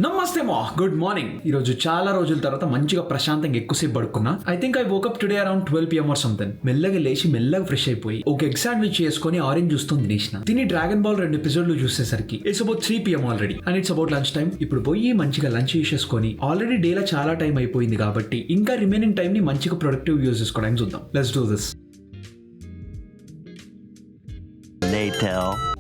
నమస్తే మా good morning. ఈ రోజు చాలా రోజుల తర్వాత మంచిగా ప్రశాంతంగా ఎక్కువసేపు పడుకున్నా. I think I woke up today around 12 PM or something. మెల్లగా లేచి మెల్లగా ఫ్రెష్ అయిపోయి ఒక ఎగ్ శాండ్విచ్ చేసుకుని ఆరెంజ్ జ్యూస్ తో తినేసిన. తిని డ్రాగన్ బాల్ 2 ఎపిసోడ్లు చూసేసరికి it's about 3 PM already and it's about lunch time. ఇప్పుడు పోయి మంచిగా లంచ్ చేసేసుకొని ఆల్రెడీ డేలో చాలా టైం అయిపోయింది కాబట్టి ఇంకా రిమైనింగ్ టైం ని మంచిగా ప్రొడక్టివ్ యూజ్ చేసుకోవడానికి చూద్దాం. Let's do this.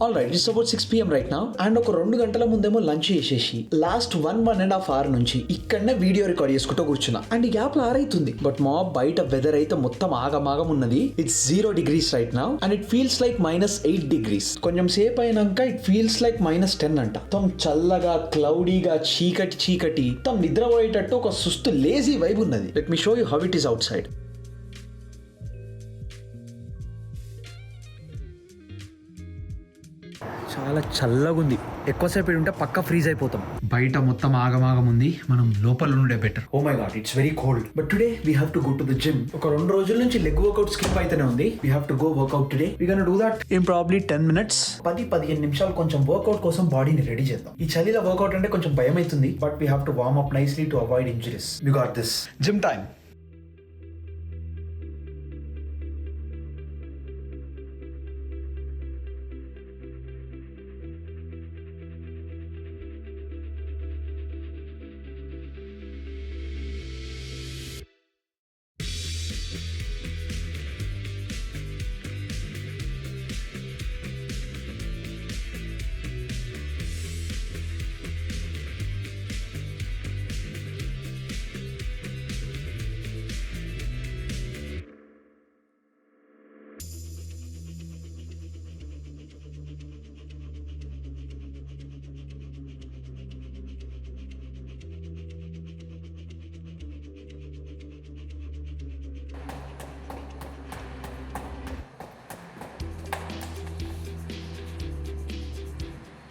Alright, it's about 6 PM right now and ఒక 2 గంటల ముందేమో లంచ్ చేసేసి లాస్ట్ 1.5 hour నుంచి ఇక్కడనే వీడియో రికార్డ్ చేసుకుంటూ కూర్చున్నా. అండ్ ఈ గ్యాప్ లో ఆరైతుంది బట్ మా బయట వెదర్ అయితే మొత్తం ఆగమాగం ఉన్నది. It's 0 degrees right now and it feels like -8 degrees. కొంచెం సేపు అయినాక ఇట్ ఫీల్స్ లైక్ -10 అంట. మొత్తం చల్లగా క్లౌడీగా చీకటి మొత్తం నిద్రపోయేటట్టు ఒక సుస్తు లేజీ వైబ్ ఉన్నది. Let me show you how it is out side. చాలా చల్లగా ఉంది. ఎక్కువసేపు ఉంటే పక్క ఫ్రీజ్ అయిపోతాం. బయట మొత్తం ఆగమాగం ఉంది, మనం లోపల ఉండే better. Oh my God, it's very cold. But today we have to go to the gym. ఒక 2 రోజుల నుంచి లెగ్ వర్కౌట్ స్కిప్ అయితేనే ఉంది. We have to go workout today. We gonna do that in probably 10 minutes. 10-15 నిమిషాలు కొంచెం work out కోసం బాడీని ready చేద్దాం. ఈ చలిలో వర్కౌట్ అంటే కొంచెం భయం అవుతుంది but we have to warm up nicely to avoid injuries. We got this. Gym time.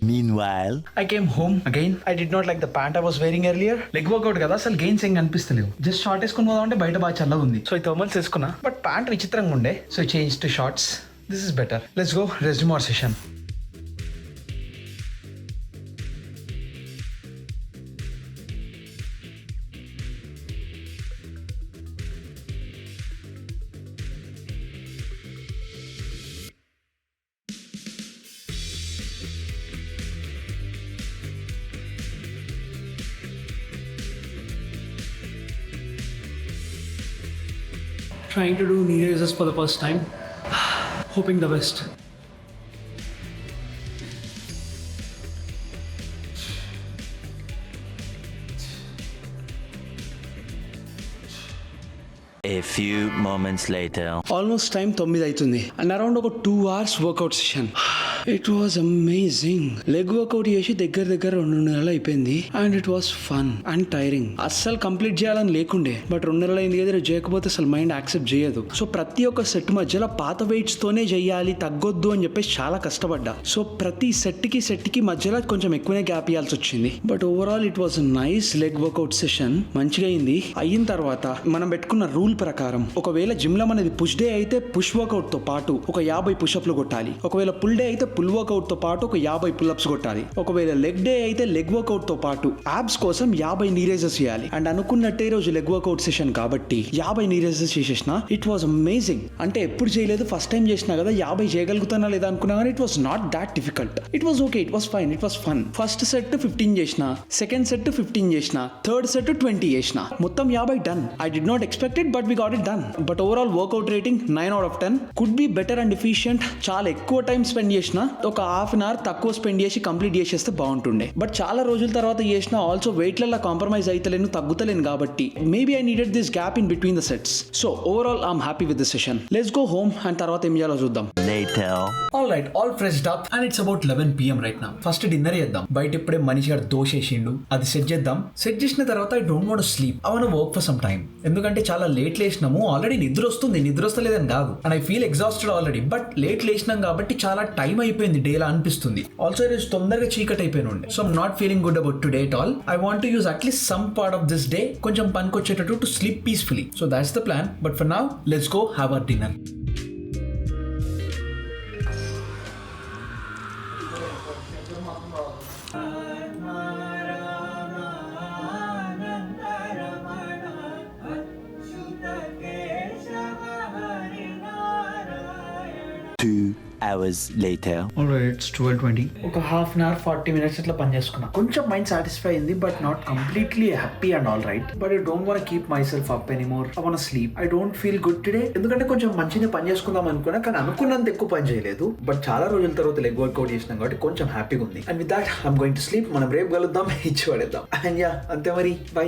Meanwhile, I came home again. I did not like the pant I was wearing earlier. Leg workout కదా, అసలు gains ఏం కనిపిస్తలేవు. Just short వేసుకుని పోదాం అంటే బయట బాగా చల్లగా ఉంది. సో ఈ థర్మల్స్ వేసుకున్నా బట్ ప్యాంట్ విచిత్రంగా ఉండే. So change to shorts. This is better. Let's go resume our session. Trying to do knee raises for the first time. Hoping the best. a few moments later. Almost time 9 అవుతుంది and around ఒక 2 hours workout session. It was amazing. Leg workout చేసి దగ్గర 2 నెలలు అయిపోయింది and it was fun and tiring. అస్సలు complete చేయాలని లేకుండే but 2 నెలలు అయింది కదా, చేయకపోతే అసలు మైండ్ యాక్సెప్ట్ చేయదు. సో ప్రతి ఒక్క సెట్ మధ్యలో పాత వెయిట్స్ తోనే చెయ్యాలి, తగ్గొద్దు అని చెప్పేసి చాలా కష్టపడ్డా. సో ప్రతి సెట్ కి మధ్యలో కొంచెం ఎక్కువనే గ్యాప్ ఇవ్వాల్సి వచ్చింది but overall it was nice leg work out session. మంచిగా అయింది. అయిన తర్వాత మనం పెట్టుకున్న రూల్ ప్రకారం ఒకవేళ జిమ్ లో మనది పుష్ డే అయితే పుష్ వర్కౌట్ తో పాటు ఒక 50 పుషప్లు కొట్టాలి. ఒకవేళ పుల్ డే అయితే పుల్ వర్కౌట్ తో పాటు ఒక 50 పుల్అప్స్ కొట్టాలి. ఒకవేళ లెగ్ డే అయితే లెగ్ వర్కౌట్ తో పాటు యాబ్స్ కోసం 50 నీ రైజెస్ చేయాలి. అండ్ అనుకున్నట్టే రోజు లెగ్ వర్కౌట్ సెషన్ కాబట్టి 50 నీ రైజెస్ చేసేసిన. It was amazing. అంటే ఎప్పుడు చేయలేదు, ఫస్ట్ టైం చేసినా కదా, 50 చేయగలుగుతానా లేదా అనుకున్నా కానీ it was not that difficult. It was okay, it was fine, it was fun. First set 15 చేసిన, సెకండ్ సెట్ 15 చేసిన, థర్డ్ సెట్ 20 చేసిన, మొత్తం 50 done. I did not expect it but we got it done. But overall workout rating 9 out of 10. Could be better and efficient. చాలా ఎక్కువ time spend చేసిన, ఒక half an hour తక్కువ spend చేసి complete చేసేస్తే బాగుంటుండే. బట్ చాలా రోజుల తర్వాత చేసిన. ఆల్సో వెయిట్లలో కాంప్రమైజ్ అయితలేను, తగ్గుతలేను కాబట్టి maybe I needed this gap in between the sets. So overall I'm happy with the session. Let's go home and తర్వాత ఏం చేయాలో చూద్దాం. Later. Alright, all freshed up and it's about 11 PM right now. First dinner చేద్దాం. బయట ఇప్పుడే మనిషి గారు దోశ వేసిండు, అది సెట్ చేద్దాం. సెట్ చేసిన తర్వాత I don't want to sleep. I want to work for some time. ఎందుకంటే చాలా లేట్ లేసినాము. ఆల్రెడీ నిద్ర వస్తలేదని కాదు and I feel exhausted already. But late లేసినాం కాబట్టి చాలా టైం అయిపోయింది డేలా అనిపిస్తుంది. ఆల్సో ఈరోజు తొందరగా చీకటి అయిపోయినండి. So I'm not feeling good about today at all. I want to use at least some part of this day కొంచెం పనికొచ్చేటట్టు to sleep peacefully. So that's the plan. But for now let's go have our dinner. hours later. It's 12:20. ఒక half an hour 40 minutes ఇట్లా పని చేసుకున్నా. కొంచెం mind satisfy అయింది, but not completely happy and all right. But I don't want keep my self up anymore. I want sleep. I don't feel good today. ఎందుకంటే కొంచెం మంచిగా పని చేసుకుందాం అనుకున్నా, కానీ అనుకున్నంత ఎక్కువ పని చేయలేదు. బట్ చాలా రోజుల తర్వాత లెగ్ వర్కౌట్ చేసినాం కాబట్టి కొంచెం హ్యాపీగా ఉంది. And with that I'm going to sleep. మనం రేపు కలుద్దాం, ఇచ్చి పడేద్దాం. అండ్ యా, అంతే మరి, బై.